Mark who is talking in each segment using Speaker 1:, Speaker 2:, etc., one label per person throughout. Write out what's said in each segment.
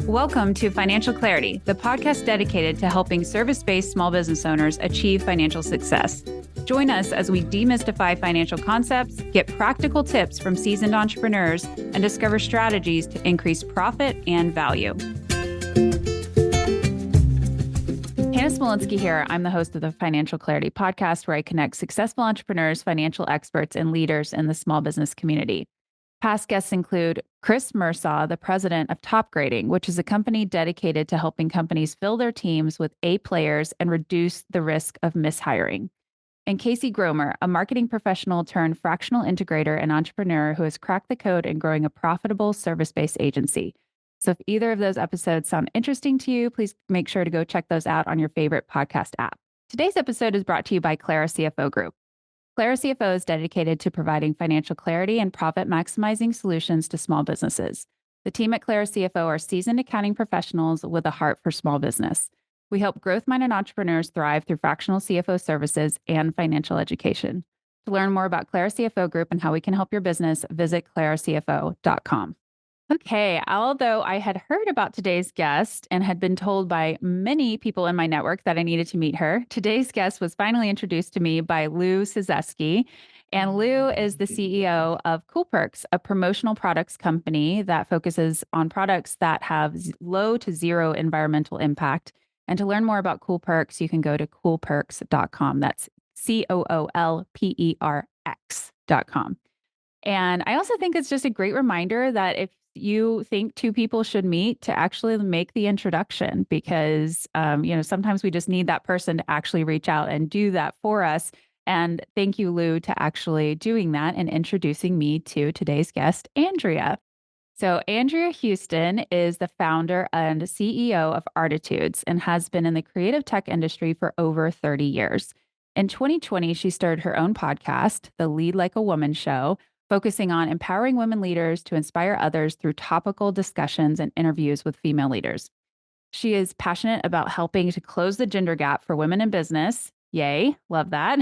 Speaker 1: Welcome to Financial Clarity, the podcast dedicated to helping service-based small business owners achieve financial success. Join us as we demystify financial concepts, get practical tips from seasoned entrepreneurs, and discover strategies to increase profit and value. Hannah Smolinski here. I'm the host of the Financial Clarity podcast, where I connect successful entrepreneurs, financial experts, and leaders in the small business community. Past guests include Chris Mursaw, the president of Top Grading, which is a company dedicated to helping companies fill their teams with A players and reduce the risk of mishiring. And Casey Gromer, a marketing professional turned fractional integrator and entrepreneur who has cracked the code in growing a profitable service-based agency. So if either of those episodes sound interesting to you, please make sure to go check those out on your favorite podcast app. Today's episode is brought to you by Clara CFO Group. Clara CFO is dedicated to providing financial clarity and profit maximizing solutions to small businesses. The team at Clara CFO are seasoned accounting professionals with a heart for small business. We help growth-minded entrepreneurs thrive through fractional CFO services and financial education. To learn more about Clara CFO Group and how we can help your business, visit claracfo.com. Okay, although I had heard about today's guest and had been told by many people in my network that I needed to meet her, today's guest was finally introduced to me by Lou Cizeski. And Lou is the CEO of Cool Perks, a promotional products company that focuses on products that have low to zero environmental impact. And to learn more about Cool Perks, you can go to coolperks.com. That's COOLPERX.com. And I also think it's just a great reminder that if you think two people should meet, to actually make the introduction, because, sometimes we just need that person to actually reach out and do that for us. And thank you, Lou, to actually doing that and introducing me to today's guest, Andrea. So Andrea Heuston is the founder and CEO of Artitudes and has been in the creative tech industry for over 30 years. In 2020, she started her own podcast, The Lead Like a Woman Show, focusing on empowering women leaders to inspire others through topical discussions and interviews with female leaders. She is passionate about helping to close the gender gap for women in business. Yay, love that.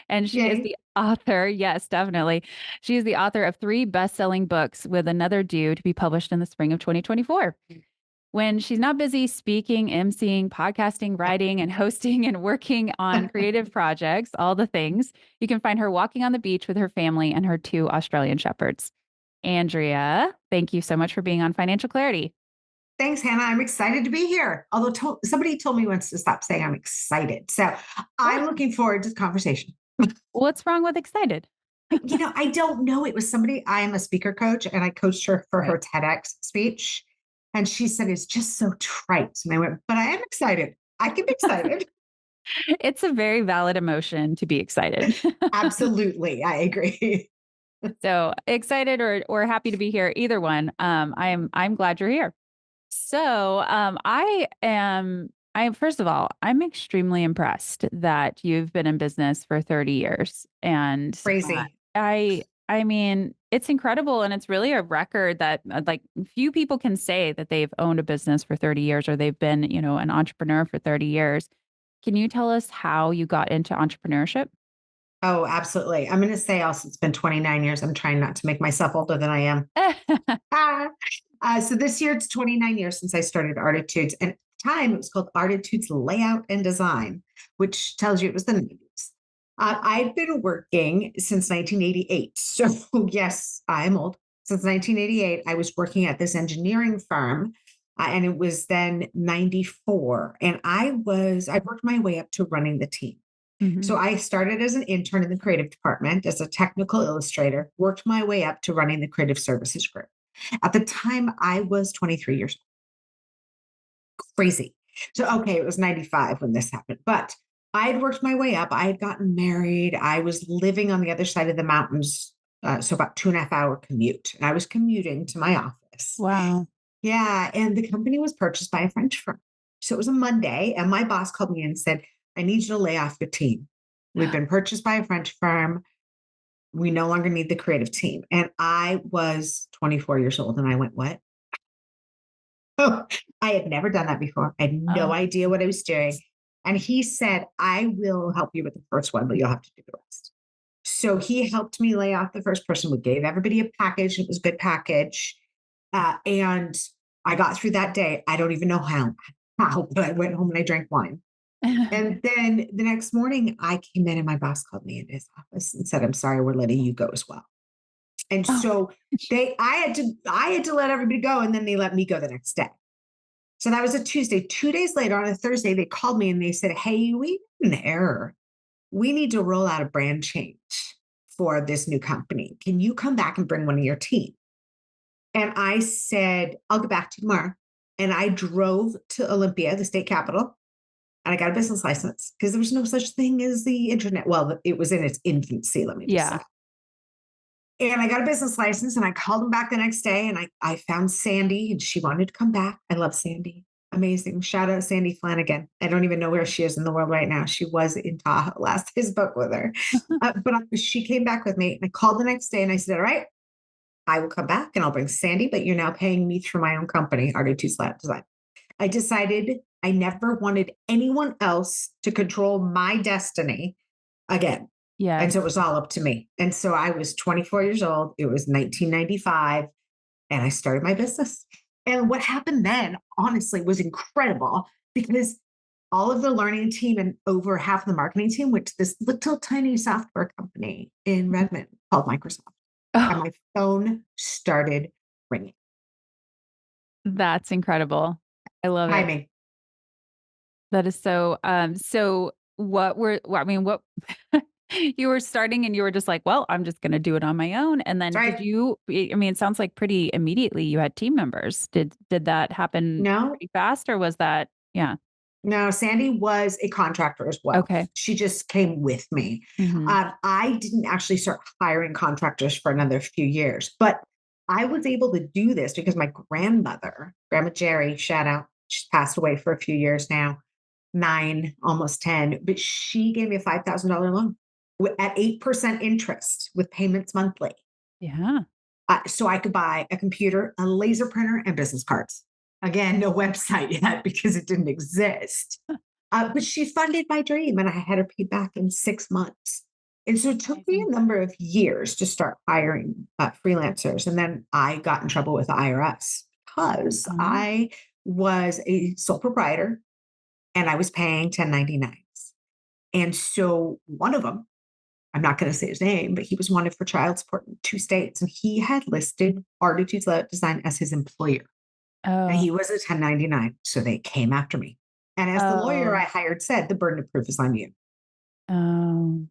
Speaker 1: And she is the author, yes, definitely. She is the author of 3 best-selling books, with another due to be published in the spring of 2024. When she's not busy speaking, emceeing, podcasting, writing, and hosting and working on creative projects, all the things, you can find her walking on the beach with her family and her 2 Australian shepherds. Andrea, thank you so much for being on Financial Clarity.
Speaker 2: Thanks, Hannah. I'm excited to be here. Although somebody told me once to stop saying I'm excited. So I'm looking forward to the conversation.
Speaker 1: What's wrong with excited?
Speaker 2: I don't know. It was somebody, I am a speaker coach, and I coached her for her TEDx speech. And she said, it's just so trite. And I went, but I am excited. I can be excited.
Speaker 1: It's a very valid emotion to be excited.
Speaker 2: Absolutely. I agree.
Speaker 1: So excited or happy to be here, either one. I'm glad you're here. So first of all, I'm extremely impressed that you've been in business for 30 years. And
Speaker 2: Crazy.
Speaker 1: I mean, it's incredible. And it's really a record that few people can say that they've owned a business for 30 years or they've been, an entrepreneur for 30 years. Can you tell us how you got into entrepreneurship?
Speaker 2: Oh, absolutely. I'm going to say also it's been 29 years. I'm trying not to make myself older than I am. So this year it's 29 years since I started Artitudes. And at the time it was called Artitudes Layout and Design, which tells you it was the 90s. I've been working since 1988. So yes, I am old. Since 1988, I was working at this engineering firm, and it was then 94. And I worked my way up to running the team. Mm-hmm. So I started as an intern in the creative department as a technical illustrator, worked my way up to running the creative services group. At the time, I was 23 years old. Crazy. So, okay, it was 95 when this happened, but I had worked my way up. I had gotten married. I was living on the other side of the mountains, so about 2.5-hour commute. And I was commuting to my office.
Speaker 1: Wow.
Speaker 2: Yeah. And the company was purchased by a French firm. So it was a Monday, and my boss called me and said, I need you to lay off your team. We've been purchased by a French firm. We no longer need the creative team. And I was 24 years old, and I went, what? Oh, I had never done that before. I had no idea what I was doing. And he said, I will help you with the first one, but you'll have to do the rest. So he helped me lay off the first person. We gave everybody a package. It was a good package. And I got through that day. I don't even know how, but I went home and I drank wine. And then the next morning I came in and my boss called me in his office and said, I'm sorry, we're letting you go as well. And
Speaker 1: Oh,
Speaker 2: so I had to let everybody go. And then they let me go the next day. So that was a Tuesday. 2 days later on a Thursday, they called me and they said, hey, we had an error. We need to roll out a brand change for this new company. Can you come back and bring one of your team? And I said, I'll get back to you tomorrow. And I drove to Olympia, the state capital, and I got a business license because there was no such thing as the internet. Well, it was in its infancy, let me just say.
Speaker 1: yeah.
Speaker 2: And I got a business license and I called him back the next day and I found Sandy and she wanted to come back. I love Sandy. Amazing. Shout out Sandy Flanagan. I don't even know where she is in the world right now. She was in Tahoe last I spoke with her. She came back with me and I called the next day and I said, all right, I will come back and I'll bring Sandy, but you're now paying me through my own company, Artitudes Design. I decided I never wanted anyone else to control my destiny again.
Speaker 1: Yeah.
Speaker 2: And so it was all up to me. And so I was 24 years old. It was 1995 and I started my business. And what happened then, honestly, was incredible because all of the learning team and over half the marketing team went to this little tiny software company in Redmond called Microsoft. And
Speaker 1: Oh,
Speaker 2: my phone started ringing.
Speaker 1: that's incredible. I love it.
Speaker 2: Timing.
Speaker 1: That is so I mean, what you were starting and you were just like, well, I'm just going to do it on my own. And then
Speaker 2: That's
Speaker 1: did
Speaker 2: right.
Speaker 1: I mean, it sounds like pretty immediately you had team members. Did that happen
Speaker 2: No,
Speaker 1: pretty fast or was that, yeah.
Speaker 2: no, Sandy was a contractor as well.
Speaker 1: Okay.
Speaker 2: She just came with me.
Speaker 1: Hmm.
Speaker 2: I didn't actually start hiring contractors for another few years, but I was able to do this because my grandmother, Grandma Jerry, shout out, she's passed away for a few years now, 9, almost 10, but she gave me a $5,000 loan at 8% interest with payments monthly.
Speaker 1: Yeah.
Speaker 2: So I could buy a computer, a laser printer, and business cards. Again, no website yet because it didn't exist. But she funded my dream and I had her paid back in 6 months. And so it took me
Speaker 1: Amazing.
Speaker 2: a number of years to start hiring freelancers. And then I got in trouble with the IRS because
Speaker 1: Oh,
Speaker 2: I was a sole proprietor and I was paying 1099s. And so one of them, I'm not going to say his name, but he was wanted for child support in 2 states. And he had listed Artitudes Design as his employer. And
Speaker 1: oh,
Speaker 2: he was a 1099. So they came after me. And as the lawyer
Speaker 1: oh,
Speaker 2: I hired said, the burden of proof is on you.
Speaker 1: oh.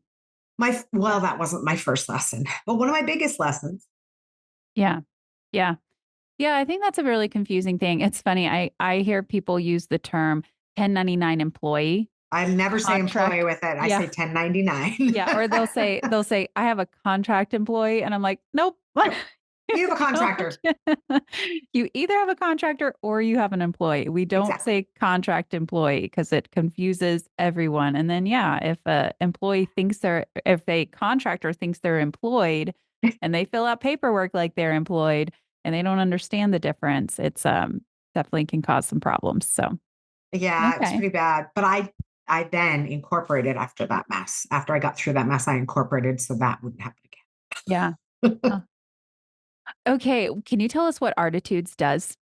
Speaker 2: Well, that wasn't my first lesson, but one of my biggest lessons.
Speaker 1: Yeah. Yeah. Yeah, I think that's a really confusing thing. It's funny. I hear people use the term 1099 employee
Speaker 2: I never say employee
Speaker 1: contract.
Speaker 2: with it. I
Speaker 1: Yeah.
Speaker 2: say 1099.
Speaker 1: Yeah, or they'll say I have a contract employee and I'm like, "Nope."
Speaker 2: Nope. You have a
Speaker 1: You don't.
Speaker 2: contractor.
Speaker 1: You either have a contractor or you have an employee. We don't
Speaker 2: Exactly.
Speaker 1: say contract employee because it confuses everyone. And then yeah, if a contractor thinks they're employed and they fill out paperwork like they're employed and they don't understand the difference, it's definitely can cause some problems. So,
Speaker 2: Yeah, it was
Speaker 1: okay.
Speaker 2: pretty bad. But I then incorporated after that mess. After I got through that mess, I incorporated so that wouldn't happen
Speaker 1: Yeah.
Speaker 2: again.
Speaker 1: Huh. Okay, can you tell us what Artitudes does?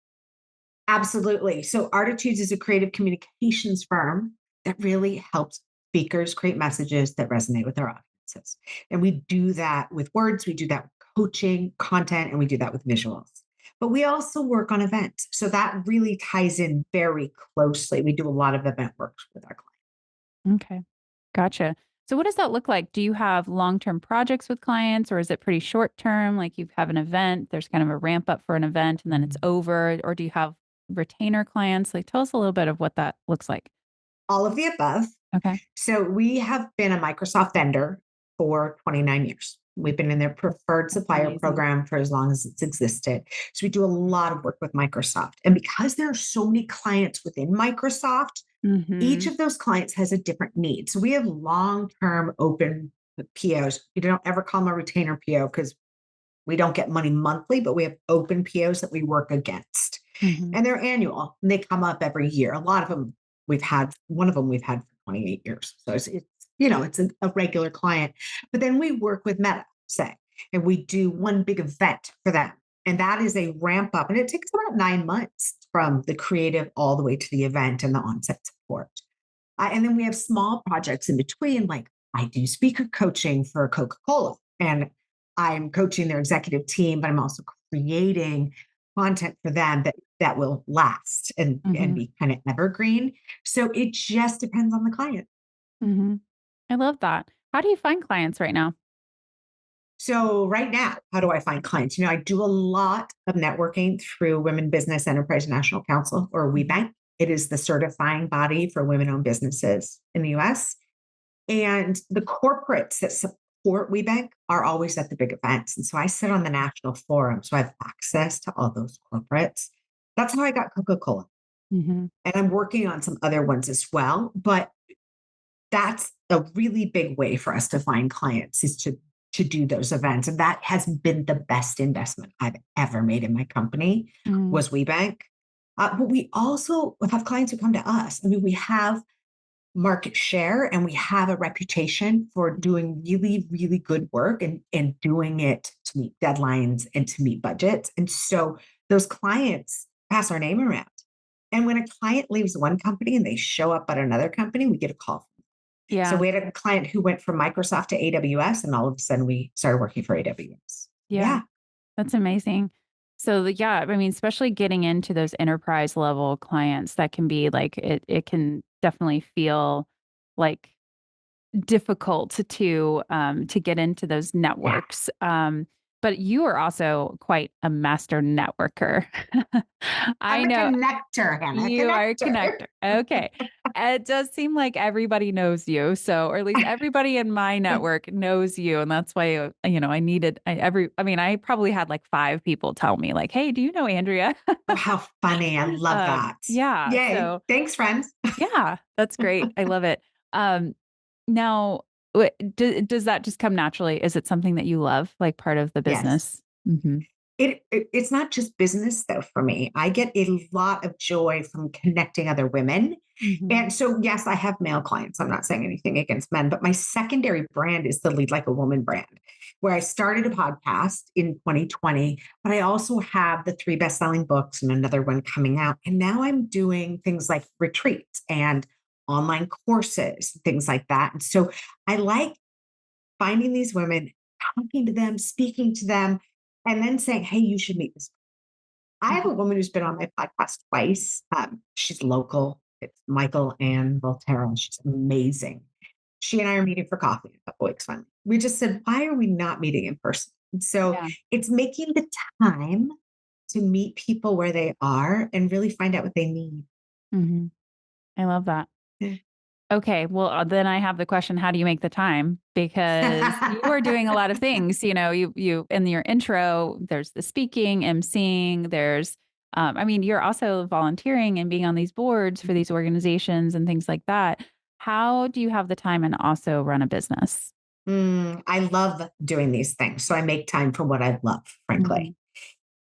Speaker 2: Absolutely. So Artitudes is a creative communications firm that really helps speakers create messages that resonate with their audiences. And we do that with words, we do that with coaching, content, and we do that with visuals. But we also work on events. So that really ties in very closely. We do a lot of event work with our clients.
Speaker 1: Okay. Gotcha. So what does that look like? Do you have long-term projects with clients or is it pretty short term? Like you have an event, there's kind of a ramp up for an event and then it's over, or do you have retainer clients? Like tell us a little bit of what that looks like.
Speaker 2: All of the above.
Speaker 1: Okay.
Speaker 2: So we have been a Microsoft vendor for 29 years. We've been in their preferred
Speaker 1: That's
Speaker 2: supplier
Speaker 1: amazing.
Speaker 2: program for as long as it's existed. So we do a lot of work with Microsoft. And because there are so many clients within Microsoft, each
Speaker 1: Mhm.
Speaker 2: of those clients has a different need. So we have long-term open POs. We don't ever call them a retainer PO because we don't get money monthly, but we have open POs that we work against.
Speaker 1: Mhm.
Speaker 2: And they're annual. And they come up every year. A lot of them one of them we've had for 28 years. So it's a regular client. But then we work with Meta, say, and we do one big event for them. And that is a ramp up. And it takes about 9 months from the creative all the way to the event and the on-site support. And then we have small projects in between, like I do speaker coaching for Coca-Cola, and I'm coaching their executive team, but I'm also creating content for them that will last and
Speaker 1: Hmm.
Speaker 2: be kind of evergreen. So it just depends on the client.
Speaker 1: Hmm. I love that. How do you find clients right now?
Speaker 2: So right now, how do I find clients? I do a lot of networking through Women Business Enterprise National Council, or
Speaker 1: Mhm.
Speaker 2: WeBank. It is the certifying body for women-owned businesses in the US. And the corporates that support WeBank are always at the big events. And so I sit on the national forum, so I have access to all those corporates. That's how I got Coca-Cola.
Speaker 1: Mhm.
Speaker 2: And I'm working on some other ones as well. But that's a really big way for us to find clients, is to do those events. And that has been the best investment I've ever made in my company,
Speaker 1: Mm.
Speaker 2: was WeBank. But we also have clients who come to us. I mean, we have market share and we have a reputation for doing really, really good work and doing it to meet deadlines and to meet budgets. And so those clients pass our name around. And when a client leaves one company and they show up at another company, we get a call. So
Speaker 1: Yeah.
Speaker 2: we had a client who went from Microsoft to AWS, and all of a sudden we started working for AWS.
Speaker 1: Yeah.
Speaker 2: Yeah.
Speaker 1: That's amazing. So yeah, I mean, especially getting into those enterprise level clients, that can be like it can definitely feel like difficult to get into those
Speaker 2: Yeah.
Speaker 1: networks. But you are also quite a master networker.
Speaker 2: I'm
Speaker 1: I
Speaker 2: a
Speaker 1: know
Speaker 2: connector, Hannah, a
Speaker 1: you are a
Speaker 2: connector.
Speaker 1: connector. Okay. It does seem like everybody knows you. So, or at least everybody in my network knows you. And that's why, I mean, I probably had like 5 people tell me, like, hey, do you know Andrea?
Speaker 2: Oh, how funny. I love that.
Speaker 1: Yeah.
Speaker 2: Yay.
Speaker 1: So,
Speaker 2: Thanks, friends.
Speaker 1: yeah, that's great. I love it. Um, now, does that just come naturally? Is it something that you love, like part of the
Speaker 2: Yes.
Speaker 1: business? Hmm.
Speaker 2: It's not just business though for me. I get a lot of joy from connecting other women.
Speaker 1: Hmm.
Speaker 2: And so, yes, I have male clients. I'm not saying anything against men, but my secondary brand is the Lead Like a Woman brand, where I started a podcast in 2020, but I also have the 3 best-selling books and another one coming out. And now I'm doing things like retreats and online courses, things like that. And so I like finding these women, talking to them, speaking to them, and then saying, hey, you should meet this. I have a woman who's been on my podcast twice. She's local. It's Michael Ann Volterra. She's amazing. She and I are meeting for coffee in a couple weeks finally. We just said, why are we not meeting in person? And so
Speaker 1: Yeah.
Speaker 2: it's making the time to meet people where they are and really find out what they need.
Speaker 1: Hmm. I love that. Okay, well, then I have the question, how do you make the time? Because you are doing a lot of things, you in your intro, there's the speaking, emceeing, there's I mean, you're also volunteering and being on these boards for these organizations and things like that. How do you have the time and also run a business?
Speaker 2: I love doing these things. So I make time for what I love, frankly.
Speaker 1: Mhm.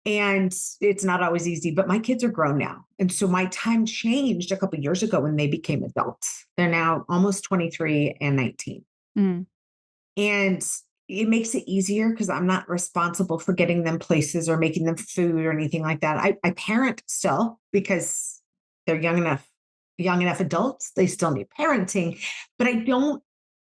Speaker 2: And it's not always easy, but my kids are grown now. And so my time changed a couple of years ago when they became adults. They're now almost 23 and 19.
Speaker 1: Mm.
Speaker 2: And it makes it easier because I'm not responsible for getting them places or making them food or anything like that. I parent still because they're young enough adults. They still need parenting, but I don't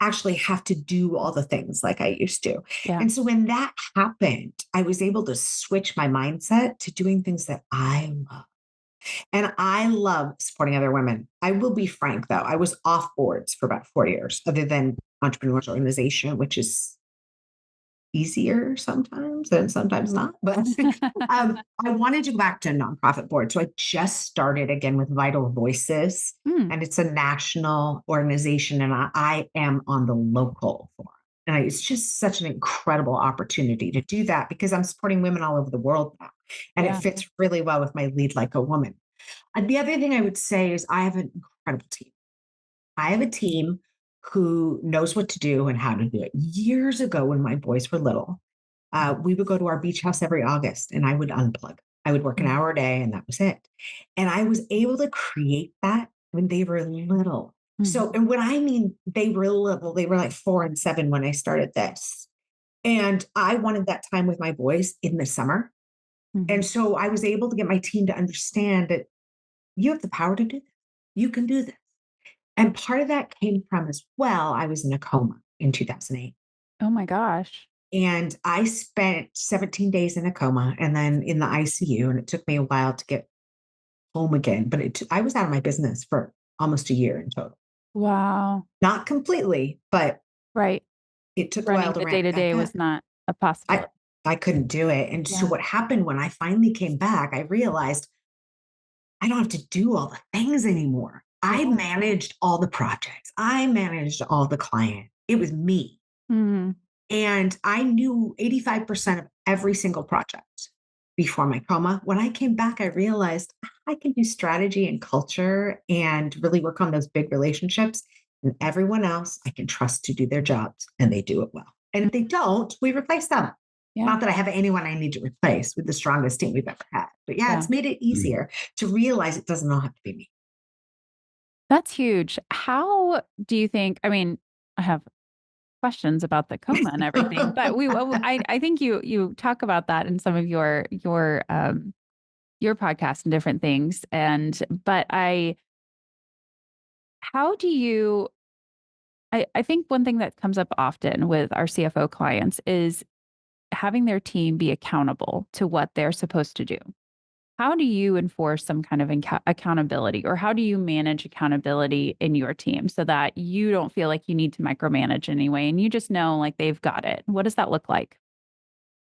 Speaker 2: actually have to do all the things like I used to.
Speaker 1: Yeah.
Speaker 2: And so when that happened, I was able to switch my mindset to doing things that I love. And I love supporting other women. I will be frank though, I was off boards for about 4 years, other than Entrepreneur's Organization, which is easier sometimes and sometimes not. But I wanted to go back to a nonprofit board. So I just started again with Vital Voices,
Speaker 1: Mm.
Speaker 2: and it's a national organization, and I am on the local forum. And it's just such an incredible opportunity to do that because I'm supporting women all over the world now. And it
Speaker 1: Yeah.
Speaker 2: fits really well with my Lead Like a Woman. And the other thing I would say is I have an incredible team. I have a team who knows what to do and how to do it. Years ago, when my boys were little, we would go to our beach house every August and I would unplug. I would work an
Speaker 1: Mm.
Speaker 2: hour a day and that was it. And I was able to create that when they were little. So,
Speaker 1: Mhm.
Speaker 2: and when I mean they were little, they were like 4 and 7 when I started this. And I wanted that time with my boys in the summer. And so I was able to get my team to understand that you have the power to do this. You can do this. And part of that came from as well, I was in a coma in 2008.
Speaker 1: Oh my gosh.
Speaker 2: And I spent 17 days in a coma and then in the ICU. And it took me a while to get home again. But I was out of my business for almost a year in total.
Speaker 1: Wow.
Speaker 2: Not completely, but
Speaker 1: Right.
Speaker 2: it took a while
Speaker 1: Running
Speaker 2: to
Speaker 1: the
Speaker 2: ramp back
Speaker 1: day-to-day
Speaker 2: up.
Speaker 1: was not a
Speaker 2: I,
Speaker 1: possibility.
Speaker 2: I couldn't do it. And so
Speaker 1: Yeah.
Speaker 2: what happened when I finally came back, I realized I don't have to do all the things anymore. I
Speaker 1: Yeah.
Speaker 2: managed all the projects. I managed all the client. It was me.
Speaker 1: Mhm.
Speaker 2: And I knew 85% of every single project before my coma. When I came back, I realized I can do strategy and culture and really work on those big relationships. And everyone else I can trust to do their jobs and they do it well. And if they don't, we replace them.
Speaker 1: Yeah.
Speaker 2: Not that I have anyone I need to replace with the strongest team we've ever had. But yeah,
Speaker 1: Yeah.
Speaker 2: it's made it easier to realize it doesn't all have to be me.
Speaker 1: That's huge. How do you think, I mean, I have questions about the coma and everything, but I think you talk about that in some of your podcast and different things. But how do you, I think one thing that comes up often with our CFO clients is having their team be accountable to what they're supposed to do. How do you enforce some kind of accountability, or how do you manage accountability in your team so that you don't feel like you need to micromanage anyway and you just know like they've got it? What does that look like?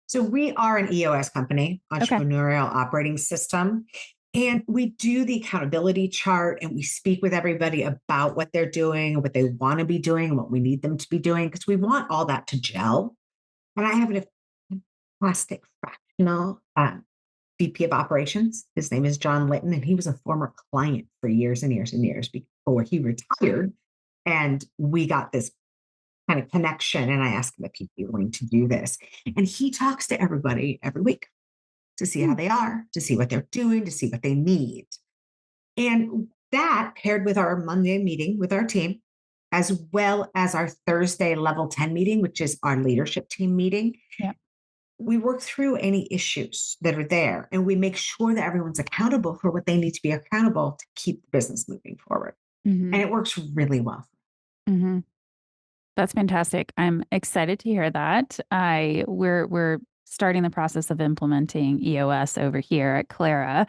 Speaker 2: So we are an EOS company,
Speaker 1: Okay.
Speaker 2: entrepreneurial operating system. And we do the accountability chart and we speak with everybody about what they're doing, what they want to be doing, what we need them to be doing, because we want all that to gel. And I have a fantastic fractional VP of operations. His name is John Litton, and he was a former client for years and years and years before he retired. And we got this kind of connection. And I asked him if he'd be willing to do this. And he talks to everybody every week to see how
Speaker 1: Mm.
Speaker 2: they are, to see what they're doing, to see what they need. And that paired with our Monday meeting with our team, as well as our Thursday level 10 meeting, which is our leadership team meeting,
Speaker 1: Yeah.
Speaker 2: we work through any issues that are there and we make sure that everyone's accountable for what they need to be accountable to keep the business moving forward.
Speaker 1: Hmm.
Speaker 2: And it works really well.
Speaker 1: Hmm. That's fantastic. I'm excited to hear that. We're starting the process of implementing EOS over here at Clara.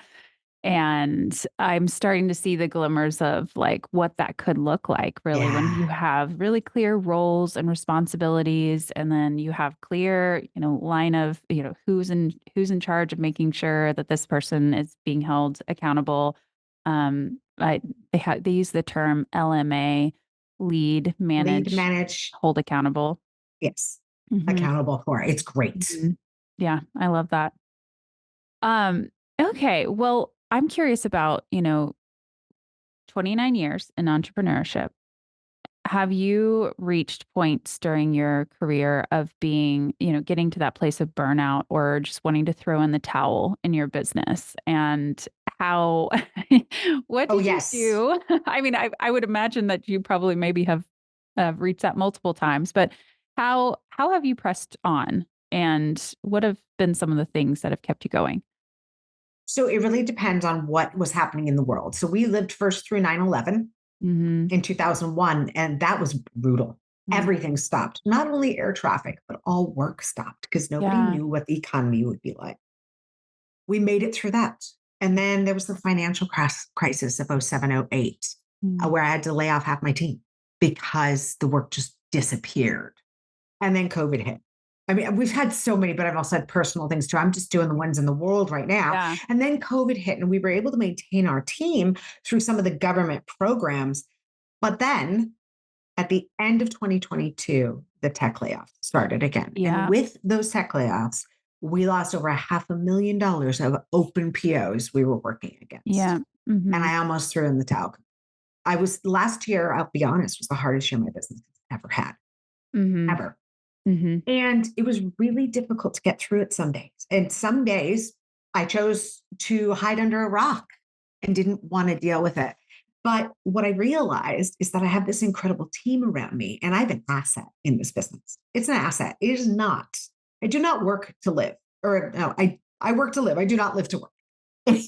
Speaker 1: And I'm starting to see the glimmers of like what that could look like really when
Speaker 2: Yeah.
Speaker 1: you have really clear roles and responsibilities, and then you have clear, line of, who's in charge of making sure that this person is being held accountable. They use the term LMA, lead,
Speaker 2: Lead,
Speaker 1: manage,
Speaker 2: manage,
Speaker 1: hold accountable.
Speaker 2: yes,
Speaker 1: Hmm.
Speaker 2: accountable for it. It's great.
Speaker 1: Hmm. Yeah, I love that. Um, okay. Well, I'm curious about, 29 years in entrepreneurship. Have you reached points during your career of being, getting to that place of burnout or just wanting to throw in the towel in your business? And how, what
Speaker 2: Oh,
Speaker 1: did you
Speaker 2: yes.
Speaker 1: do? I mean, I would imagine that you probably maybe have reached that multiple times, but how have you pressed on? And what have been some of the things that have kept you going?
Speaker 2: So it really depends on what was happening in the world. So we lived first through 9/11
Speaker 1: Hmm.
Speaker 2: in 2001, and that was brutal. Everything stopped, not only air traffic, but all work stopped because nobody
Speaker 1: Yeah.
Speaker 2: knew what the economy would be like. We made it through that. And then there was the financial crisis of 07, 08,
Speaker 1: Mm.
Speaker 2: where I had to lay off half my team because the work just disappeared. And then COVID hit. I mean, we've had so many, but I've also had personal things too. I'm just doing the ones in the world right now.
Speaker 1: Yeah.
Speaker 2: And then COVID hit, and we were able to maintain our team through some of the government programs. But then at the end of 2022, the tech layoffs started again. And
Speaker 1: Yeah.
Speaker 2: with those tech layoffs, we lost over $500,000 of open POs we were working
Speaker 1: Yeah.
Speaker 2: against. And
Speaker 1: Mhm.
Speaker 2: I almost threw in the towel. I was last year, I'll be honest, was the hardest year my business has ever had,
Speaker 1: Mhm.
Speaker 2: ever.
Speaker 1: Mhm.
Speaker 2: And it was really difficult to get through it some days. And some days I chose to hide under a rock and didn't want to deal with it. But what I realized is that I have this incredible team around me and I have an asset in this business. It's an asset. It is not. I do not work to live, or no, I I work to live. I do not live to work. And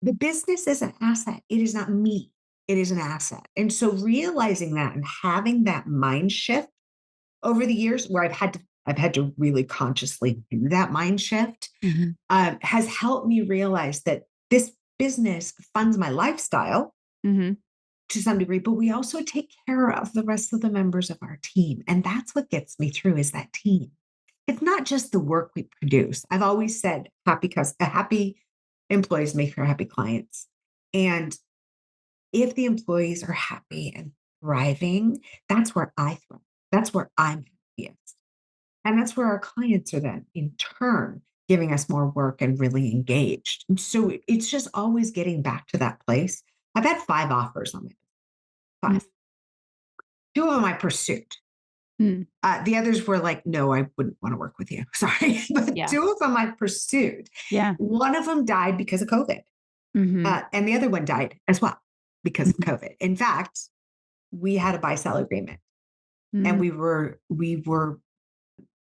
Speaker 2: the business is an asset. It is not me. It is an asset. And so realizing that and having that mind shift over the years where I've had to really consciously do that mind shift
Speaker 1: Hmm.
Speaker 2: has helped me realize that this business funds my lifestyle
Speaker 1: Hmm.
Speaker 2: to some degree, but we also take care of the rest of the members of our team. And that's what gets me through is that team. It's not just the work we produce. I've always said happy employees make for happy clients. And if the employees are happy and thriving, that's where I thrive. That's where I'm happiest. And that's where our clients are then in turn giving us more work and really engaged. And so it's just always getting back to that place. I've had 5 offers on my 5. 2 of them I pursued.
Speaker 1: Mm.
Speaker 2: The others were like, no, I wouldn't want to work with you. Sorry. But
Speaker 1: Yeah.
Speaker 2: 2 of them I pursued.
Speaker 1: Yeah.
Speaker 2: One of them died because of COVID.
Speaker 1: Hmm.
Speaker 2: And the other one died as well because of
Speaker 1: Hmm.
Speaker 2: COVID. In fact, we had a buy-sell agreement and
Speaker 1: Mm.
Speaker 2: we were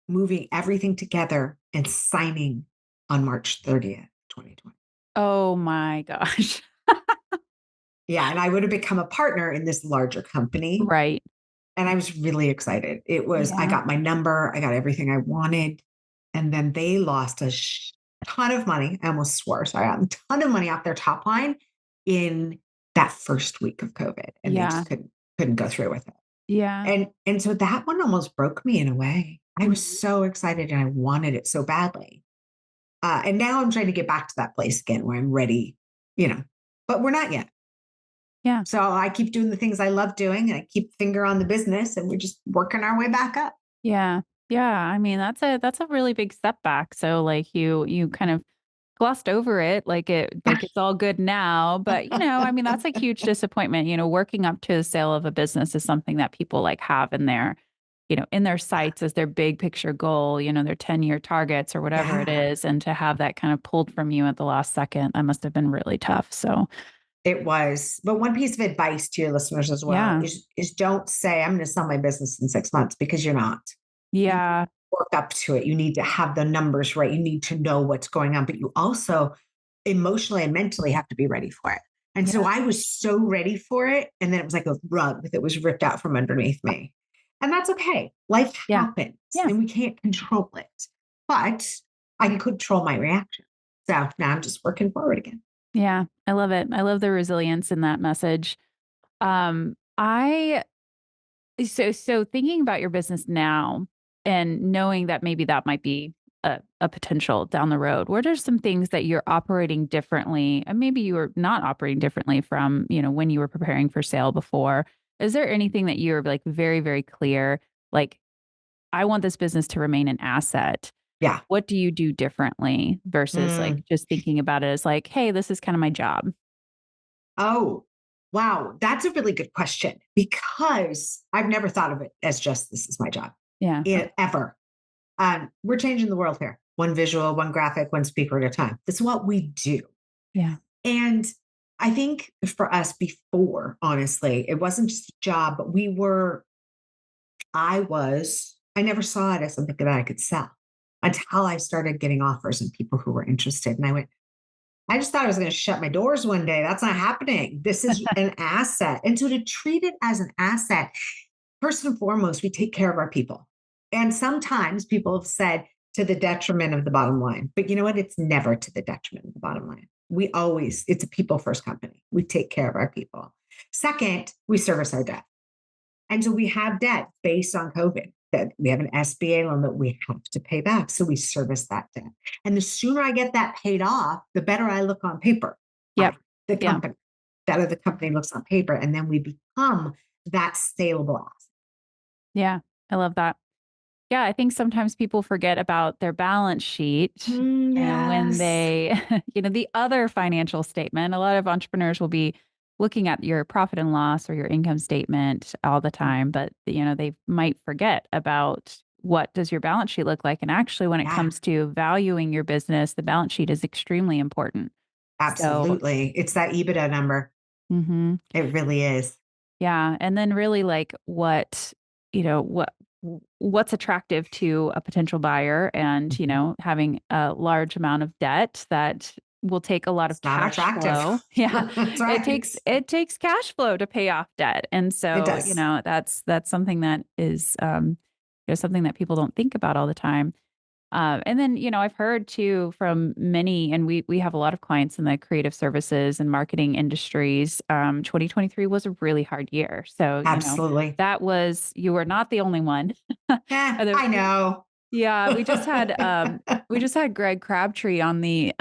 Speaker 2: moving everything together and signing on March 30th, 2020.
Speaker 1: Oh my gosh.
Speaker 2: Yeah, and I would have become a partner in this larger company,
Speaker 1: Right.
Speaker 2: and I was really excited. I
Speaker 1: Yeah.
Speaker 2: got my number, I got everything I wanted, and then they lost a ton of money. I almost swore, so I got a ton of money off their top line in that first week of COVID, and they
Speaker 1: Yeah.
Speaker 2: just couldn't go through with it.
Speaker 1: Yeah.
Speaker 2: And so that one almost broke me in a way. I was
Speaker 1: Mhm.
Speaker 2: so excited and I wanted it so badly. And now I'm trying to get back to that place again where I'm ready, you know, but we're not yet.
Speaker 1: Yeah.
Speaker 2: So I keep doing the things I love doing and I keep finger on the business and we're just working our way back up.
Speaker 1: Yeah. Yeah. I mean, that's a really big setback. So like you kind of glossed over it like it's all good now, but I mean, that's a huge disappointment. Working up to the sale of a business is something that people like have in their sights as their big picture goal, their 10-year targets or whatever it
Speaker 2: Yeah,
Speaker 1: is, and to have that kind of pulled from you at the last second, that must have been really tough. So,
Speaker 2: it was. But one piece of advice to your listeners as well
Speaker 1: yeah.
Speaker 2: is don't say I'm going to sell my business in 6 months because you're not. You
Speaker 1: Yeah.
Speaker 2: work up to it. You need to have the numbers right. You need to know what's going on, but you also emotionally and mentally have to be ready for it. And so
Speaker 1: Yeah.
Speaker 2: I was so ready for it. And then it was like a rug that was ripped out from underneath me. And that's okay. Life
Speaker 1: Yeah.
Speaker 2: happens
Speaker 1: Yeah.
Speaker 2: and we can't control it, but I can control my reaction. So now I'm just working forward again.
Speaker 1: Yeah. I love it. I love the resilience in that message. I so thinking about your business now and knowing that maybe that might be a potential down the road, what are some things that you're operating differently and maybe you were not operating differently from, when you were preparing for sale before? Is there anything that you're like very, very clear, like, I want this business to remain an asset?
Speaker 2: Yeah.
Speaker 1: What do you do differently versus like
Speaker 2: Mm.
Speaker 1: just thinking about it as like, hey, this is kind of my job?
Speaker 2: Oh, wow. That's a really good question because I've never thought of it as just this is my job
Speaker 1: Yeah. Okay.
Speaker 2: ever. We're changing the world here. One visual, one graphic, one speaker at a time. That's what we do.
Speaker 1: Yeah.
Speaker 2: And I think for us before, honestly, it wasn't just a job, but I never saw it as something that I could sell until I started getting offers and people who were interested. And I just thought I was going to shut my doors one day. That's not happening. This is an asset. And so to treat it as an asset, first and foremost, we take care of our people. And sometimes people have said to the detriment of the bottom line. But you know what? It's never to the detriment of the bottom line. It's a people first company. We take care of our people. Second, we service our debt. And so we have debt based on COVID. That we have an SBA loan that we have to pay back. So we service that debt. And the sooner I get that paid off, the better I look on paper.
Speaker 1: Yep.
Speaker 2: The
Speaker 1: Yeah.
Speaker 2: company, better the company looks on paper. And then we become that saleable asset.
Speaker 1: Yeah. I love that. Yeah, I think sometimes people forget about their balance sheet and when
Speaker 2: Yes.
Speaker 1: the other financial statement. A lot of entrepreneurs will be looking at your profit and loss or your income statement all the time, but they might forget about what does your balance sheet look like. And actually, when it
Speaker 2: Yeah,
Speaker 1: comes to valuing your business, the balance sheet is extremely important. So,
Speaker 2: absolutely. It's that EBITDA number.
Speaker 1: mhm.
Speaker 2: It really is.
Speaker 1: Yeah, and then really like what what's attractive to a potential buyer, and having a large amount of debt that will take a lot of
Speaker 2: It's not
Speaker 1: cash
Speaker 2: attractive.
Speaker 1: flow. Yeah,
Speaker 2: That's
Speaker 1: it
Speaker 2: right.
Speaker 1: takes it takes cash flow to pay off debt, and
Speaker 2: It
Speaker 1: so
Speaker 2: does.
Speaker 1: that's something that is something that people don't think about all the time. And then, I've heard too from many, and we have a lot of clients in the creative services and marketing industries. 2023 was a really hard year. So,
Speaker 2: Absolutely.
Speaker 1: you were not the only one.
Speaker 2: I know.
Speaker 1: Yeah, we just had Greg Crabtree on the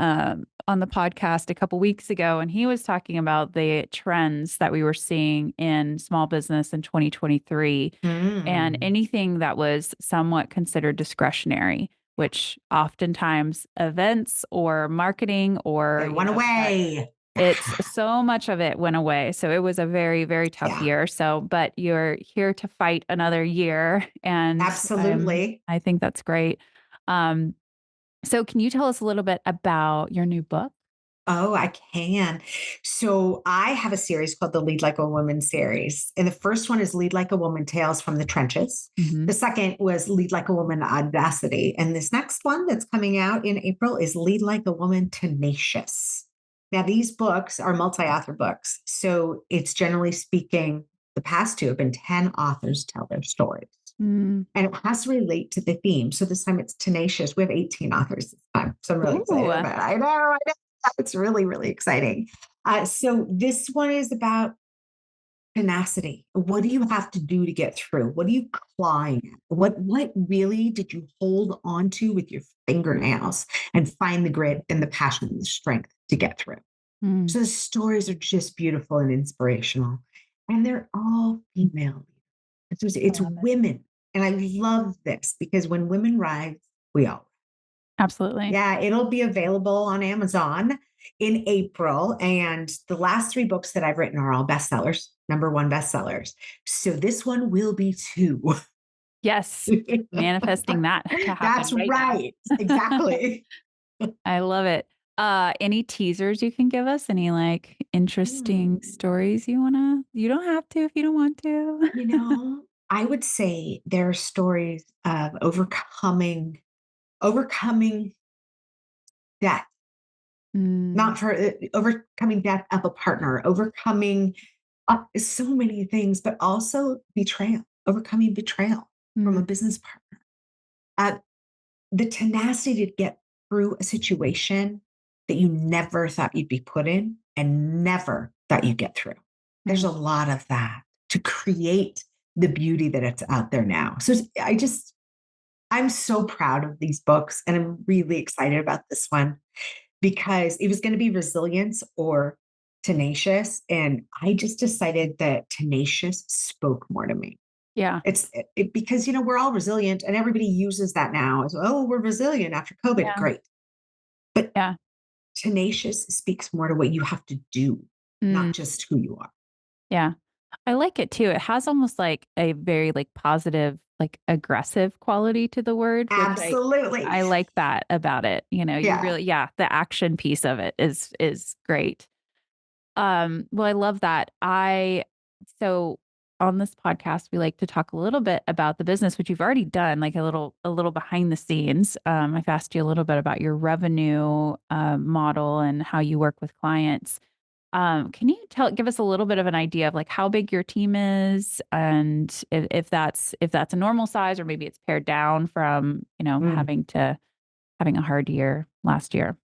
Speaker 1: podcast a couple weeks ago, and he was talking about the trends that we were seeing in small business in 2023, and
Speaker 2: Mm.
Speaker 1: anything that was somewhat considered discretionary, which oftentimes events or marketing or,
Speaker 2: It went
Speaker 1: that
Speaker 2: away.
Speaker 1: it's so much of it went away. So it was a very, very tough
Speaker 2: Yeah,
Speaker 1: year. So, but you're here to fight another year. And
Speaker 2: absolutely.
Speaker 1: I think that's great. Um, so can you tell us a little bit about your new book?
Speaker 2: Oh, I can. So I have a series called the Lead Like a Woman series. And the first one is Lead Like a Woman Tales from the Trenches.
Speaker 1: Hmm.
Speaker 2: The second was Lead Like a Woman Audacity. And this next one that's coming out in April is Lead Like a Woman Tenacious. Now, these books are multi author books. So it's generally speaking, the past two have been 10 authors tell their stories.
Speaker 1: Mm.
Speaker 2: And it has to relate to the theme. So this time it's tenacious. We have 18 authors this time. So I'm really excited
Speaker 1: Ooh,
Speaker 2: about it. I know. It's really, really exciting. So this one is about tenacity. What do you have to do to get through? What are you clawing at? What really did you hold on to with your fingernails and find the grit and the passion and the strength to get through?
Speaker 1: mm,
Speaker 2: So the stories are just beautiful and inspirational. And they're all female.
Speaker 1: I
Speaker 2: It's
Speaker 1: love it.
Speaker 2: women. And I love this because when women rise, we all.
Speaker 1: Absolutely.
Speaker 2: Yeah, it'll be available on Amazon in April. And the last three books that I've written are all bestsellers, number one bestsellers. So this one will be too.
Speaker 1: Yes. Manifesting that to happen
Speaker 2: That's
Speaker 1: right now.
Speaker 2: right. Exactly.
Speaker 1: I love it. Any teasers you can give us? Any like interesting
Speaker 2: Hmm.
Speaker 1: stories you don't have to if you don't want to.
Speaker 2: You know, I would say there are stories of overcoming death,
Speaker 1: Mm,
Speaker 2: not for overcoming death of a partner, overcoming so many things, but also betrayal, overcoming betrayal from a
Speaker 1: mm,
Speaker 2: business partner. Uh, the tenacity to get through a situation that you never thought you'd be put in and never thought you'd get through. There's
Speaker 1: mm.
Speaker 2: a lot of that to create the beauty that it's out there now. So I'm so proud of these books and I'm really excited about this one because it was going to be resilience or tenacious. And I just decided that tenacious spoke more to me.
Speaker 1: Yeah.
Speaker 2: Because, we're all resilient and everybody uses that now as, oh, we're resilient after COVID.
Speaker 1: Yeah.
Speaker 2: Great. But
Speaker 1: Yeah.
Speaker 2: tenacious speaks more to what you have to do,
Speaker 1: Mm,
Speaker 2: not just who you are.
Speaker 1: yeah. I like it too. It has almost like a very like positive, like aggressive quality to the word, which
Speaker 2: Absolutely.
Speaker 1: I like that about it. You
Speaker 2: Yeah.
Speaker 1: really, yeah, the action piece of it is great. Well, I love that. So on this podcast, we like to talk a little bit about the business, which you've already done, like a little behind the scenes. I've asked you a little bit about your revenue model and how you work with clients. Can you give us a little bit of an idea of like how big your team is, and if that's a normal size, or maybe it's pared down from
Speaker 2: Mm.
Speaker 1: having a hard year last year.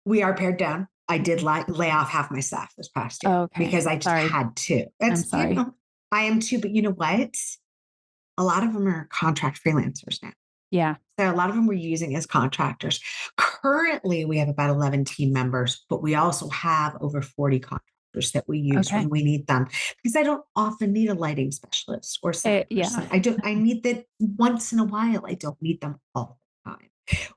Speaker 2: We are pared down. I did lay off half my staff this past year
Speaker 1: Okay,
Speaker 2: because I just
Speaker 1: sorry.
Speaker 2: had to.
Speaker 1: I'm sorry.
Speaker 2: I am too, but you know what? A lot of them are contract freelancers now.
Speaker 1: Yeah.
Speaker 2: So a lot of them we're using as contractors. Currently, we have about 11 team members, but we also have over 40 contractors that we use
Speaker 1: Okay.
Speaker 2: when we need them because I don't often need a lighting specialist or sound
Speaker 1: Yeah.
Speaker 2: person. I need that once in a while. I don't need them all the time.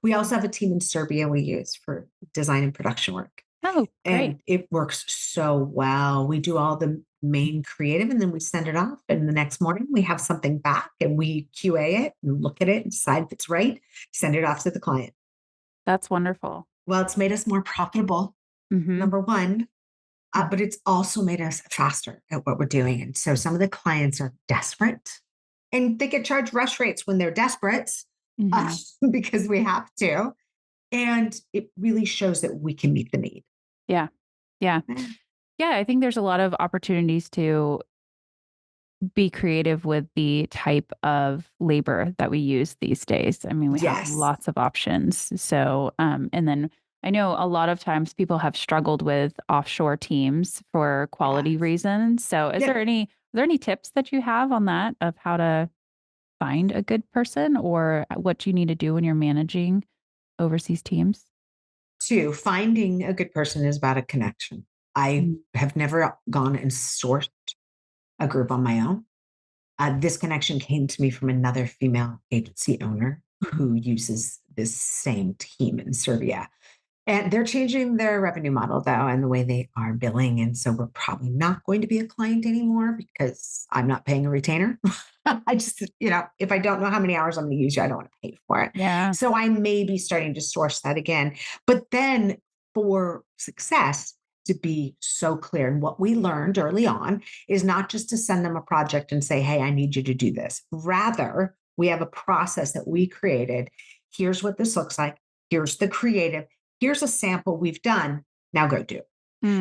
Speaker 2: We also have a team in Serbia we use for design and production work.
Speaker 1: Oh, great.
Speaker 2: And it works so well. We do all the main creative and then we send it off. And the next morning we have something back and we QA it and look at it and decide if it's right, send it off to the client.
Speaker 1: That's wonderful.
Speaker 2: Well, it's made us more profitable,
Speaker 1: Mhm.
Speaker 2: number one, but it's also made us faster at what we're doing. And so some of the clients are desperate and they get charged rush rates when they're desperate uh,
Speaker 1: Hmm.
Speaker 2: because we have to. And it really shows that we can meet the need.
Speaker 1: Yeah. Yeah.
Speaker 2: Yeah.
Speaker 1: Yeah. I think there's a lot of opportunities to be creative with the type of labor that we use these days. I mean, we have
Speaker 2: Yes.
Speaker 1: lots of options. So, and then I know a lot of times people have struggled with offshore teams for quality
Speaker 2: Yes.
Speaker 1: reasons. So,
Speaker 2: Yep.
Speaker 1: are there any tips that you have on that of how to find a good person or what you need to do when you're managing overseas teams?
Speaker 2: Two, finding a good person is about a connection. I
Speaker 1: Mm.
Speaker 2: have never gone and sourced a group on my own. This connection came to me from another female agency owner
Speaker 1: Mhm.
Speaker 2: who uses this same team in Serbia. And they're changing their revenue model though, and the way they are billing. And so we're probably not going to be a client anymore because I'm not paying a retainer. I just, if I don't know how many hours I'm going to use you, I don't want to pay for it.
Speaker 1: Yeah.
Speaker 2: So I may be starting to source that again. But then for success, to be so clear, and what we learned early on is not just to send them a project and say, hey, I need you to do this. Rather, we have a process that we created. Here's what this looks like. Here's the creative. Here's a sample we've done. Now go do it.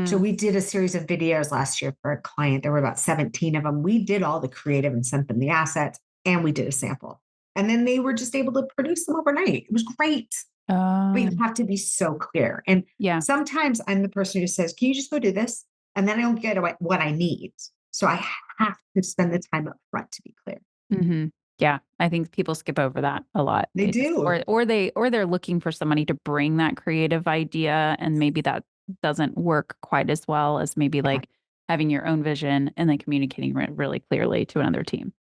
Speaker 2: So
Speaker 1: Mm.
Speaker 2: we did a series of videos last year for a client. There were about 17 of them. We did all the creative and sent them the assets, and we did a sample. And then they were just able to produce them overnight. It was great. But you
Speaker 1: Um,
Speaker 2: have to be so clear. And
Speaker 1: yeah.
Speaker 2: sometimes I'm the person who says, can you just go do this? And then I don't get what I need. So I have to spend the time up front to be clear.
Speaker 1: Mhm. Yeah, I think people skip over that a lot.
Speaker 2: They
Speaker 1: They just
Speaker 2: do.
Speaker 1: or they're looking for somebody to bring that creative idea, and maybe that doesn't work quite as well as maybe,
Speaker 2: Yeah,
Speaker 1: like, having your own vision and then communicating really clearly to another team.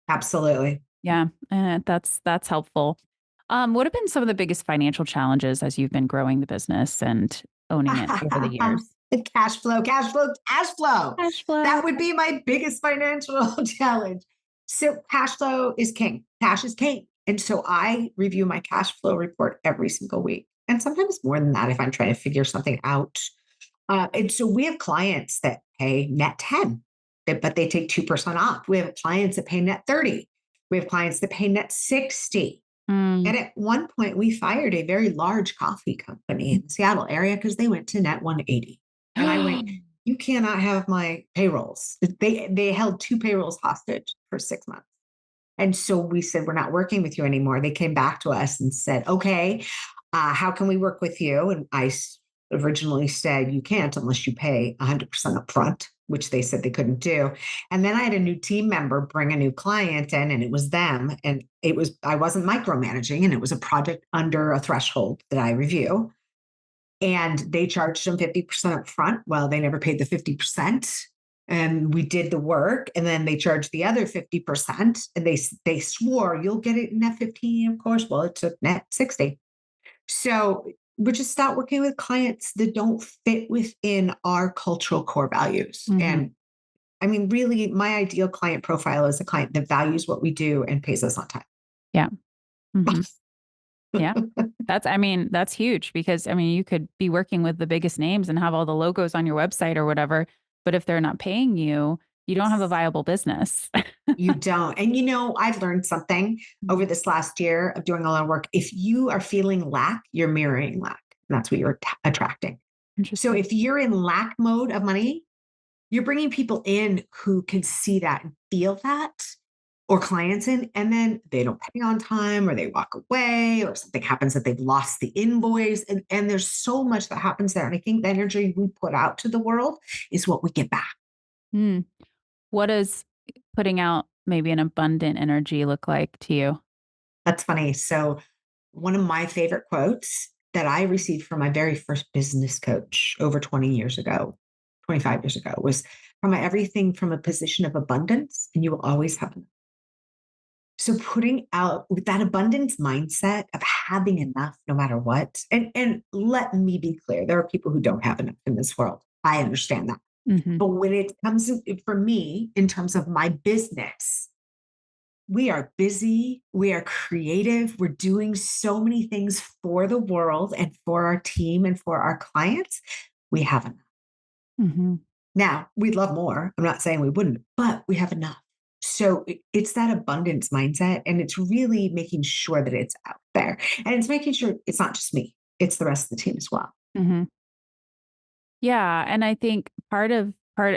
Speaker 2: absolutely.
Speaker 1: Yeah, that's helpful. What have been some of the biggest financial challenges as you've been growing the business and owning it over the years?
Speaker 2: Cash flow, cash flow, cash flow.
Speaker 1: Cash flow.
Speaker 2: That would be my biggest financial challenge. So, cash flow is king. Cash is king. And so, I review my cash flow report every single week. And sometimes more than that if I'm trying to figure something out. And so, we have clients that pay net 10, but they take 2% off. We have clients that pay net 30. We have clients that pay net 60.
Speaker 1: Mm.
Speaker 2: And at one point, we fired a very large coffee company in the Seattle area because they went to net 180. And I went, you cannot have my payrolls. They held two payrolls hostage for 6 months. And so we said, we're not working with you anymore. They came back to us and said, okay, how can we work with you? And originally said, you can't unless you pay 100% upfront, which they said they couldn't do. And then I had a new team member bring a new client in, and it was them. And I wasn't micromanaging, and it was a project under a threshold that I review. And they charged them 50% upfront. Well, they never paid the 50%. And we did the work, and then they charged the other 50%. And they swore you'll get it in net 15, of course. Well, it took net 60. So we just start working with clients that don't fit within our cultural core values.
Speaker 1: Mhm.
Speaker 2: And I mean, really, my ideal client profile is a client that values what we do and pays us on time.
Speaker 1: Yeah. Mhm. Yeah. I mean, that's huge because I mean, you could be working with the biggest names and have all the logos on your website or whatever, but if they're not paying you, you don't have a viable business.
Speaker 2: You don't. And I've learned something over
Speaker 1: Mhm.
Speaker 2: this last year of doing a lot of work. If you are feeling lack, you're mirroring lack. And that's what you're attracting. So
Speaker 1: Interesting.
Speaker 2: if you're in lack mode of money, you're bringing people in who can see that and feel that, or clients in, and then they don't pay on time or they walk away or something happens that they've lost the invoice. And there's so much that happens there. And I think the energy we put out to the world is what we get back.
Speaker 1: Mm. What does putting out maybe an abundant energy look like to you?
Speaker 2: That's funny. So one of my favorite quotes that I received from my very first business coach over 20 years ago, 25 years ago, was from everything from a position of abundance, and you will always have enough. So putting out with that abundance mindset of having enough no matter what, and let me be clear, there are people who don't have enough in this world. I understand that.
Speaker 1: Mhm.
Speaker 2: But when it comes for me in terms of my business, we are busy, we are creative, we're doing so many things for the world and for our team and for our clients. We have enough.
Speaker 1: Mhm.
Speaker 2: Now, we'd love more. I'm not saying we wouldn't, but we have enough. So it's that abundance mindset, and it's really making sure that it's out there. And it's making sure it's not just me, it's the rest of the team as well.
Speaker 1: Mhm. Yeah, and I think part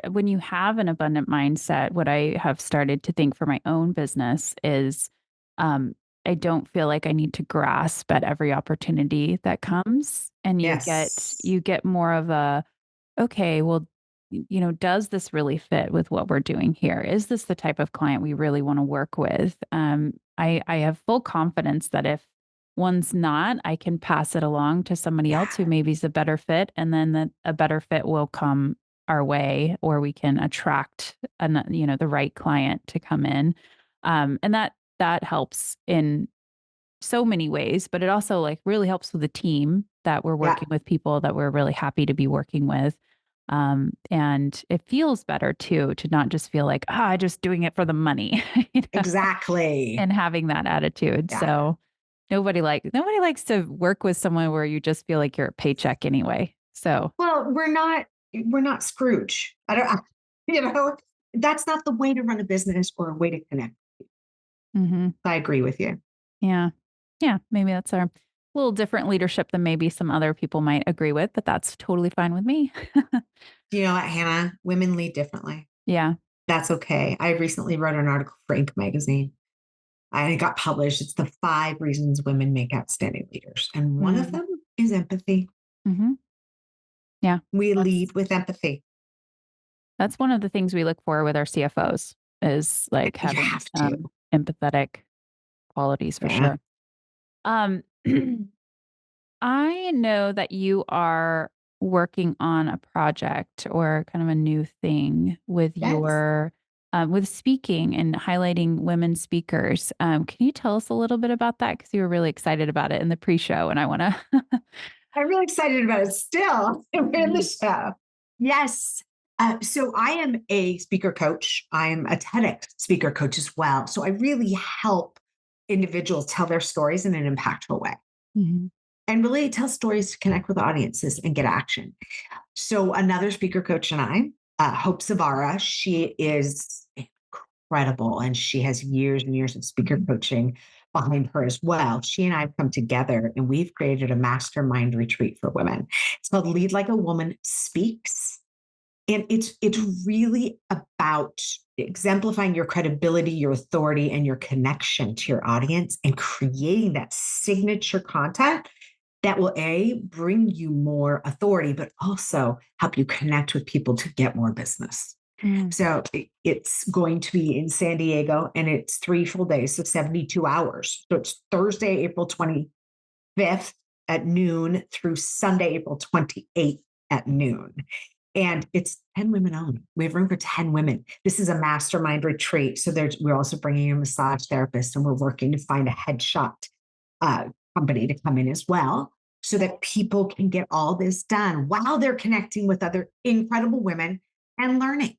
Speaker 1: when you have an abundant mindset, what I have started to think for my own business is, um, I don't feel like I need to grasp at every opportunity that comes, and
Speaker 2: Yes.
Speaker 1: you get more of a, okay, well, does this really fit with what we're doing here? Is this the type of client we really want to work with? I have full confidence that if one's not, I can pass it along to somebody else who
Speaker 2: Yeah.
Speaker 1: maybe is a better fit, and then a better fit will come our way, or we can attract the right client to come in, and that helps in so many ways, but it also, like, really helps with the team that we're
Speaker 2: Yeah.
Speaker 1: working with people that we're really happy to be working with. And it feels better too to not just feel like, "Ah, just doing it for the money," you know,
Speaker 2: Exactly.
Speaker 1: and having that attitude.
Speaker 2: Yeah.
Speaker 1: So nobody likes to work with someone where you just feel like you're a paycheck anyway. So,
Speaker 2: Well, we're not Scrooge. I don't you know, that's not the way to run a business or a way to connect.
Speaker 1: mhm,
Speaker 2: I agree with you.
Speaker 1: yeah. Yeah, maybe that's our little different leadership than maybe some other people might agree with, but that's totally fine with me.
Speaker 2: Do you know what, Hannah? Women lead differently.
Speaker 1: Yeah.
Speaker 2: That's okay. I recently wrote an article for Inc. magazine. I got published. It's the 5 reasons women make outstanding leaders. And one of
Speaker 1: Mm,
Speaker 2: them is empathy.
Speaker 1: mhm. Yeah.
Speaker 2: We
Speaker 1: That's
Speaker 2: lead with empathy.
Speaker 1: that's one of the things we look for with our CFOs is, like,
Speaker 2: You
Speaker 1: having,
Speaker 2: have to.
Speaker 1: empathetic qualities for
Speaker 2: Yeah.
Speaker 1: sure. Um, I know that you are working on a project or kind of a new thing with
Speaker 2: Yes.
Speaker 1: with speaking and highlighting women speakers. Can you tell us a little bit about that? Because you were really excited about it in the pre-show, and I wanna
Speaker 2: I'm really excited about it still. We're in the
Speaker 1: Mhm.
Speaker 2: show. Yes. So I am a speaker coach. I'm a TEDx speaker coach as well. So I really help individuals tell their stories in an impactful way
Speaker 1: Mhm.
Speaker 2: and really tell stories to connect with audiences and get action. So another speaker coach and I, Hope Savara, she is incredible and she has years and years of speaker coaching behind her as well. She and I have come together and we've created a mastermind retreat for women. It's called Lead Like a Woman Speaks. And it's really about exemplifying your credibility, your authority, and your connection to your audience and creating that signature content that will bring you more authority, but also help you connect with people to get more business.
Speaker 1: Mm.
Speaker 2: So it's going to be in San Diego and it's 3 full days, so 72 hours. So it's Thursday, April 25th at noon through Sunday, April 28th at noon. And it's 10 women only. We have room for 10 women. This is a mastermind retreat. So we're also bringing a massage therapist and we're working to find a headshot uh, company to come in as well so that people can get all this done while they're connecting with other incredible women and learning.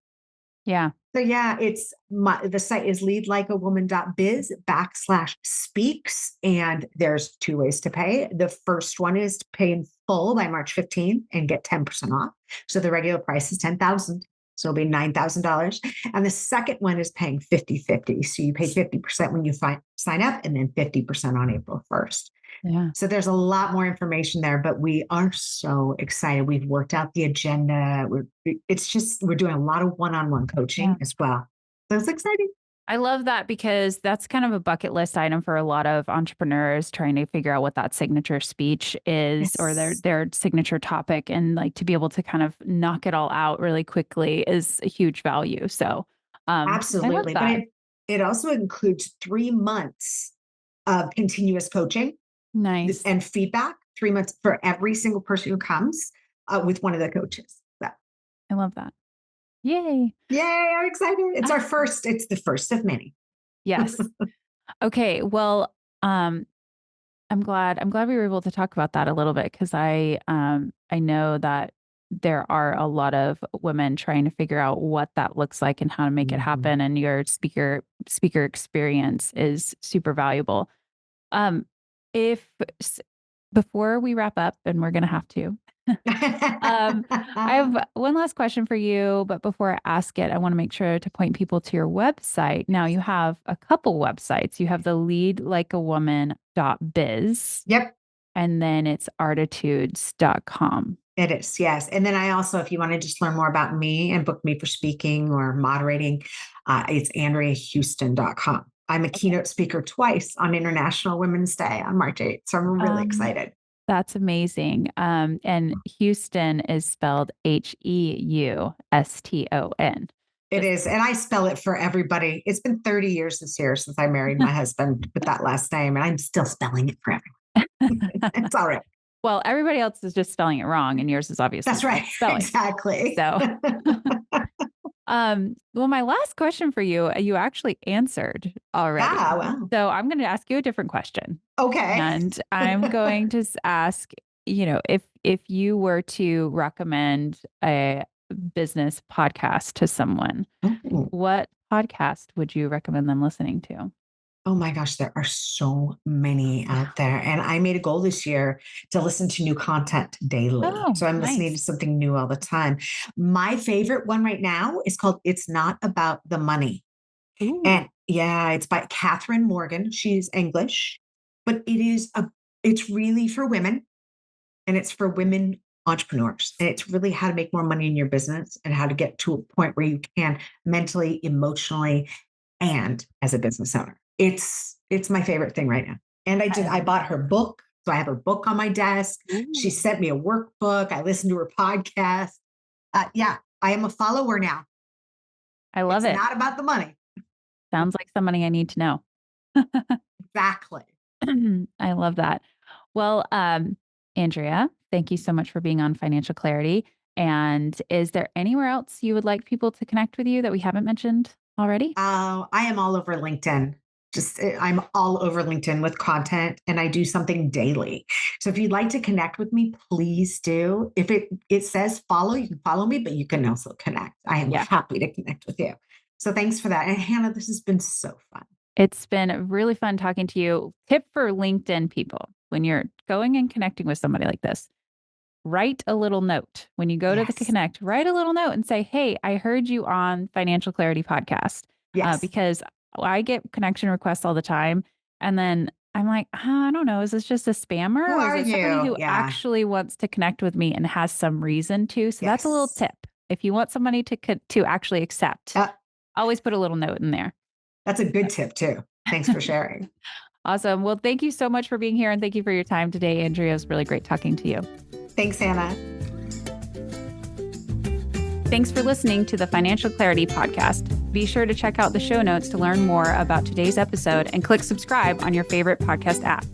Speaker 1: Yeah.
Speaker 2: So yeah, the site is leadlikeawoman.biz/speaks. And there's 2 ways to pay. The first one is to pay in full by March 15th and get 10% off. So the regular price is 10,000. So it'll be $9,000. And the second one is paying 50/50. So you pay 50% when you sign up and then 50% on April 1st.
Speaker 1: Yeah.
Speaker 2: So there's a lot more information there, but we are so excited. We've worked out the agenda. We're doing a lot of one-on-one
Speaker 1: Yeah.
Speaker 2: coaching as well. So it's exciting.
Speaker 1: I love that because that's kind of a bucket list item for a lot of entrepreneurs trying to figure out what that signature speech is or
Speaker 2: Yes,
Speaker 1: their signature topic, and like to be able to kind of knock it all out really quickly is a huge value. So, I love
Speaker 2: absolutely. But
Speaker 1: that.
Speaker 2: it also includes 3 months of continuous coaching
Speaker 1: Nice.
Speaker 2: and feedback, 3 months for every single person who comes with one of the coaches. So,
Speaker 1: I love that. Yay.
Speaker 2: yay, I'm excited.
Speaker 1: Ah,
Speaker 2: It's the first of many.
Speaker 1: yes. Okay. Well, I'm glad we were able to talk about that a little bit because I know that there are a lot of women trying to figure out what that looks like and how to make it
Speaker 2: Mhm.
Speaker 1: happen. And your speaker experience is super valuable. Um, if s- Before we wrap up, and we're gonna have to, I have one last question for you, but before I ask it, I want to make sure to point people to your website. Now, you have a couple websites. You have the leadlikeawoman.biz,
Speaker 2: Yep.
Speaker 1: and then it's artitudes.com.
Speaker 2: It is, yes. And then I also, if you want to just learn more about me and book me for speaking or moderating, it's AndreaHeuston.com. I'm a keynote speaker twice on International Women's Day on March 8th. So I'm really excited.
Speaker 1: That's amazing. And Houston is spelled Heuston.
Speaker 2: It is. And I spell it for everybody. It's been 30 years this year since I married my husband with that last name, and I'm still spelling it for everyone. It's all right.
Speaker 1: Well, everybody else is just spelling it wrong, and yours is obviously
Speaker 2: That's right.
Speaker 1: spelling.
Speaker 2: Exactly.
Speaker 1: So, well, my last question for you, you actually answered already.
Speaker 2: Ah, wow.
Speaker 1: So I'm going to ask you a different question.
Speaker 2: Okay.
Speaker 1: And I'm going to ask, if you were to recommend a business podcast to someone, what podcast would you recommend them listening to?
Speaker 2: Oh my gosh, there are so many out there. And I made a goal this year to listen to new content daily. So I'm listening to something new all the time. My favorite one right now is called It's Not About the Money.
Speaker 1: Ooh.
Speaker 2: And yeah, it's by Catherine Morgan. She's English, but it's really for women, and it's for women entrepreneurs. And it's really how to make more money in your business and how to get to a point where you can mentally, emotionally, and as a business owner. It's my favorite thing right now. And I bought her book. So I have her book on my desk.
Speaker 1: Ooh.
Speaker 2: She sent me a workbook. I listened to her podcast. Yeah, I am a follower now.
Speaker 1: I love it.
Speaker 2: It's not about the money.
Speaker 1: Sounds like somebody I need to know.
Speaker 2: Exactly.
Speaker 1: I love that. Well, Andrea, thank you so much for being on Financial Clarity. And is there anywhere else you would like people to connect with you that we haven't mentioned already?
Speaker 2: I am all over LinkedIn. I'm all over LinkedIn with content, and I do something daily. So if you'd like to connect with me, please do. If it says follow, you can follow me, but you can also connect. I am happy to connect with you. So thanks for that. And Hannah, this has been so fun.
Speaker 1: It's been really fun talking to you. Tip for LinkedIn people, when you're going and connecting with somebody like this, write a little note. When you go to the connect, write a little note and say, hey, I heard you on Financial Clarity podcast.
Speaker 2: Yes.
Speaker 1: Because I get connection requests all the time. And then I'm like, I don't know, is this just a spammer?
Speaker 2: Who
Speaker 1: or is it somebody who
Speaker 2: Yeah.
Speaker 1: actually wants to connect with me and has some reason to? So that's a little tip. If you want somebody to actually accept, always put a little note in there.
Speaker 2: That's a good tip too. Thanks for sharing.
Speaker 1: Awesome. Well, thank you so much for being here. And thank you for your time today, Andrea. It was really great talking to you.
Speaker 2: Thanks, Hannah.
Speaker 1: Thanks for listening to the Financial Clarity Podcast. Be sure to check out the show notes to learn more about today's episode and click subscribe on your favorite podcast app.